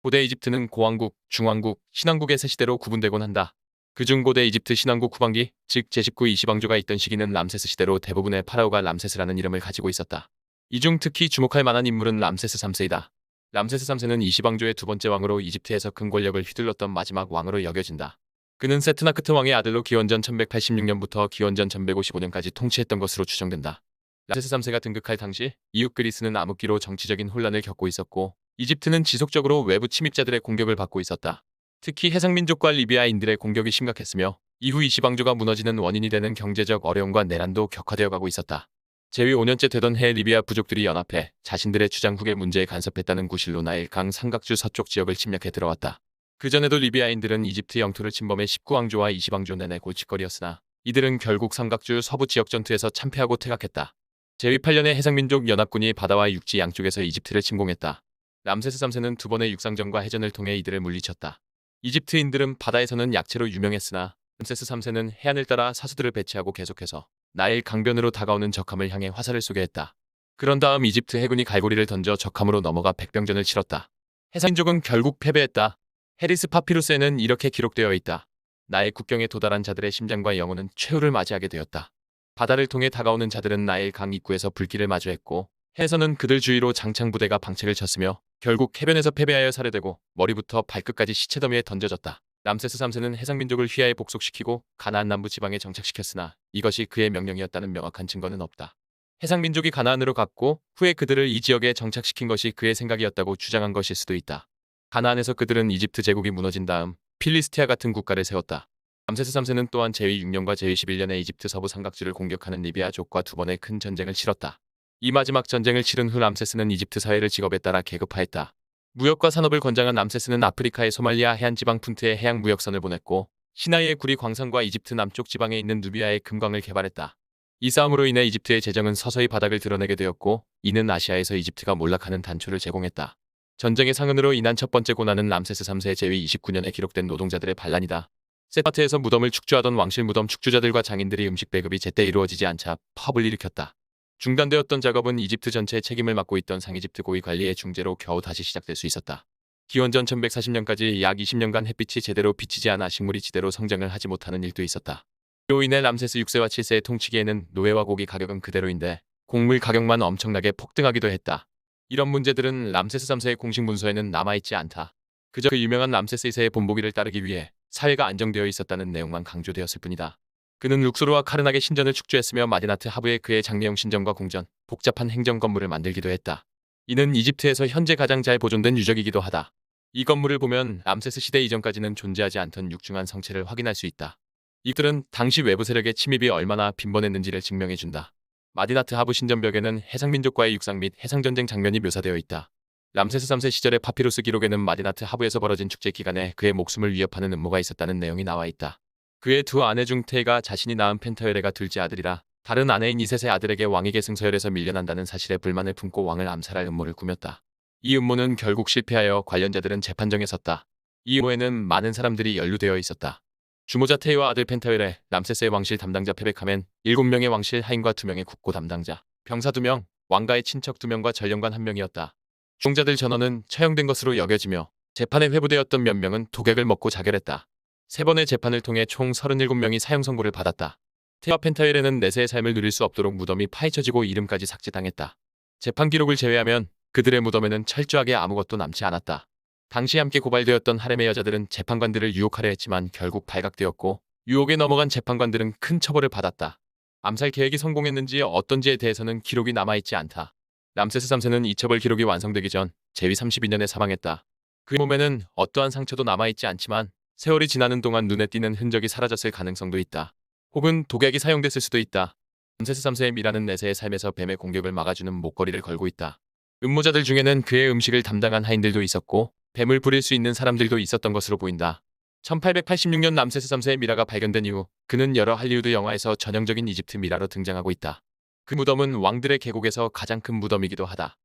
고대 이집트는 고왕국, 중왕국, 신왕국의 세 시대로 구분되곤 한다. 그중 고대 이집트 신왕국 후반기, 즉 제19 이시방조가 있던 시기는 람세스 시대로 대부분의 파라오가 람세스라는 이름을 가지고 있었다. 이 중 특히 주목할 만한 인물은 람세스 3세이다. 람세스 3세는 이시방조의 두 번째 왕으로 이집트에서 큰 권력을 휘둘렀던 마지막 왕으로 여겨진다. 그는 세트나크트 왕의 아들로 기원전 1186년부터 기원전 1155년까지 통치했던 것으로 추정된다. 람세스 3세가 등극할 당시 이웃 그리스는 암흑기로 정치적인 혼란을 겪고 있었고 이집트는 지속적으로 외부 침입자들의 공격을 받고 있었다. 특히 해상민족과 리비아인들의 공격이 심각했으며 이후 이시방조가 무너지는 원인이 되는 경제적 어려움과 내란도 격화되어 가고 있었다. 재위 5년째 되던 해 리비아 부족들이 연합해 자신들의 주장 후계 문제에 간섭했다는 구실로 나일강 삼각주 서쪽 지역을 침략해 들어왔다. 그전에도 리비아인들은 이집트 영토를 침범해 19왕조와 이시방조 내내 골칫거리였으나 이들은 결국 삼각주 서부 지역 전투에서 참패하고 퇴각했다. 재위 8년에 해상민족 연합군이 바다와 육지 양쪽에서 이집트를 침공했다. 람세스 3세는 두 번의 육상전과 해전을 통해 이들을 물리쳤다. 이집트인들은 바다에서는 약체로 유명했으나 람세스 3세는 해안을 따라 사수들을 배치하고 계속해서 나일 강변으로 다가오는 적함을 향해 화살을 쏘게 했다. 그런 다음 이집트 해군이 갈고리를 던져 적함으로 넘어가 백병전을 치렀다. 해상민족은 결국 패배했다. 헤리스 파피루스에는 이렇게 기록되어 있다. 나일 국경에 도달한 자들의 심장과 영혼은 최후를 맞이하게 되었다. 바다를 통해 다가오는 자들은 나일 강 입구에서 불길을 마주했고 해에서는 그들 주위로 장창부대가 방책을 쳤으며 결국 해변에서 패배하여 살해되고 머리부터 발끝까지 시체더미에 던져졌다. 람세스 3세는 해상민족을 휘하에 복속시키고 가나안 남부 지방에 정착시켰으나 이것이 그의 명령이었다는 명확한 증거는 없다. 해상민족이 가나안으로 갔고 후에 그들을 이 지역에 정착시킨 것이 그의 생각이었다고 주장한 것일 수도 있다. 가나안에서 그들은 이집트 제국이 무너진 다음 필리스티아 같은 국가를 세웠다. 람세스 3세는 또한 제위 6년과 제위 11년에 이집트 서부 삼각주를 공격하는 리비아족과 두 번의 큰 전쟁을 치렀다. 이 마지막 전쟁을 치른 후 람세스는 이집트 사회를 직업에 따라 계급화했다. 무역과 산업을 권장한 람세스는 아프리카의 소말리아 해안지방 푼트에 해양 무역선을 보냈고 시나이의 구리 광산과 이집트 남쪽 지방에 있는 누비아의 금광을 개발했다. 이 싸움으로 인해 이집트의 재정은 서서히 바닥을 드러내게 되었고 이는 아시아에서 이집트가 몰락하는 단초를 제공했다. 전쟁의 상흔으로 인한 첫 번째 고난은 람세스 3세 제위 29년에 기록된 노동자들의 반란이다. 세파트에서 무덤을 축주하던 왕실 무덤 축주자들과 장인들이 음식 배급이 제때 이루어지지 않자 파업을 일으켰다. 중단되었던 작업은 이집트 전체의 책임을 맡고 있던 상이집트 고위 관리의 중재로 겨우 다시 시작될 수 있었다. 기원전 1140년까지 약 20년간 햇빛이 제대로 비치지 않아 식물이 지대로 성장을 하지 못하는 일도 있었다. 이로 인해 람세스 6세와 7세의 통치기에는 노예와 고기 가격은 그대로인데 곡물 가격만 엄청나게 폭등하기도 했다. 이런 문제들은 람세스 3세의 공식 문서에는 남아있지 않다. 그저 그 유명한 람세스 2세의 본보기를 따르기 위해 사회가 안정되어 있었다는 내용만 강조되었을 뿐이다. 그는 룩소르와 카르나게 신전을 축조했으며 마디나트 하브에 그의 장례용 신전과 궁전, 복잡한 행정 건물을 만들기도 했다. 이는 이집트에서 현재 가장 잘 보존된 유적이기도 하다. 이 건물을 보면 람세스 시대 이전까지는 존재하지 않던 육중한 성체를 확인할 수 있다. 이들은 당시 외부 세력의 침입이 얼마나 빈번했는지를 증명해준다. 마디나트 하브 신전벽에는 해상민족과의 육상 및 해상전쟁 장면이 묘사되어 있다. 람세스 3세 시절의 파피루스 기록에는 마디나트 하브에서 벌어진 축제 기간에 그의 목숨을 위협하는 음모가 있었다는 내용이 나와 있다. 그의 두 아내 중 테가 자신이 낳은 펜타요레가 둘째 아들이라 다른 아내인 이셋의 아들에게 왕위 계승 서열에서 밀려난다는 사실에 불만을 품고 왕을 암살할 음모를 꾸몄다. 이 음모는 결국 실패하여 관련자들은 재판정에 섰다. 이 음모에는 많은 사람들이 연루되어 있었다. 주모자 테이와 아들 펜타요레, 람세스의 왕실 담당자 페베카멘, 7명의 왕실 하인과 2명의 국고 담당자, 병사 2명, 왕가의 친척 2명과 전령관 1명이었다. 중자들 전원은 처형된 것으로 여겨지며 재판에 회부되었던 몇 명은 독약을 먹고 자결했다. 세 번의 재판을 통해 총 37명이 사형 선고를 받았다. 테와 펜타요레는 내세의 삶을 누릴 수 없도록 무덤이 파헤쳐지고 이름까지 삭제당했다. 재판 기록을 제외하면 그들의 무덤에는 철저하게 아무것도 남지 않았다. 당시 함께 고발되었던 하렘의 여자들은 재판관들을 유혹하려 했지만 결국 발각되었고 유혹에 넘어간 재판관들은 큰 처벌을 받았다. 암살 계획이 성공했는지 어떤지에 대해서는 기록이 남아있지 않다. 람세스 3세는 이 처벌 기록이 완성되기 전 제위 32년에 사망했다. 그의 몸에는 어떠한 상처도 남아있지 않지만 세월이 지나는 동안 눈에 띄는 흔적이 사라졌을 가능성도 있다. 혹은 독약이 사용됐을 수도 있다. 람세스 3세의 미라는 내세의 삶에서 뱀의 공격을 막아주는 목걸이를 걸고 있다. 음모자들 중에는 그의 음식을 담당한 하인들도 있었고 뱀을 부릴 수 있는 사람들도 있었던 것으로 보인다. 1886년 람세스 3세의 미라가 발견된 이후 그는 여러 할리우드 영화에서 전형적인 이집트 미라로 등장하고 있다. 그 무덤은 왕들의 계곡에서 가장 큰 무덤이기도 하다.